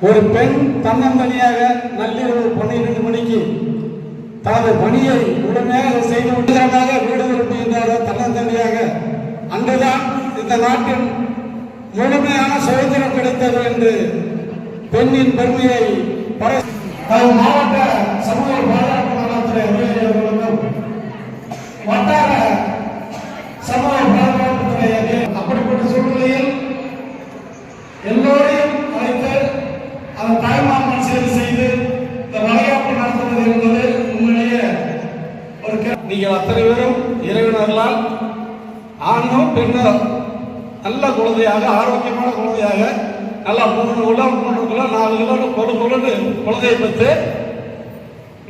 ஒரு பெண் தன்னந்தனியாக நள்ளிரவு 12 மணிக்கு தனது பணியை முழுமையாக செய்து விட்டதாக வீடு திரும்புகின்றாரோ தன்னந்தனியாக, அன்றுதான் இந்த நாட்டின் முழுமையான சுதந்திரம் கிடைத்தது என்று பெண்ணின் பெருமையை மாவட்ட சமூக பாதுகாப்பு நலத்துறை அதிகாரிகளுக்கும் வட்டார சமூக பாதுகாப்புத்துறை அப்படிப்பட்ட சூழ்நிலையில் எல்லோரையும் அழைத்து அந்த தாய்மாமன் சேவை செய்து இந்த வளைகாப்பு நடத்துவது என்பது உண்மையிலேயே ஒரு நீங்கள் அத்தனை பேரும் இறைவனர்களால் ஆணோ பெண்ணோ நல்ல குழந்தையாக ஆரோக்கியமான குழந்தையாக நல்லா 3 கிலோ 4 கிலோ குழந்தையை பெற்று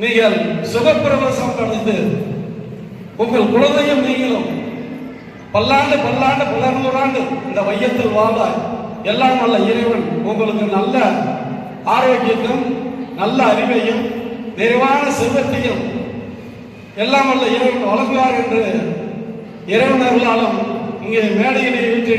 நீங்கள் சுகப்பிரவேசம் நடந்து உங்கள் குழந்தையும் நீங்களும் பல்லாண்டு பல நூறாண்டு இந்த வையத்தில் வாழ எல்லாம் நல்ல இறைவன் உங்களுக்கு நல்ல ஆரோக்கியத்தையும் நல்ல அறிவையும் நிறைவான செல்வத்தையும் எல்லாம் நல்ல இறைவன் வழங்குவார் என்று இறைவனர்களாலும் இங்கே மேடையிலே வீட்டு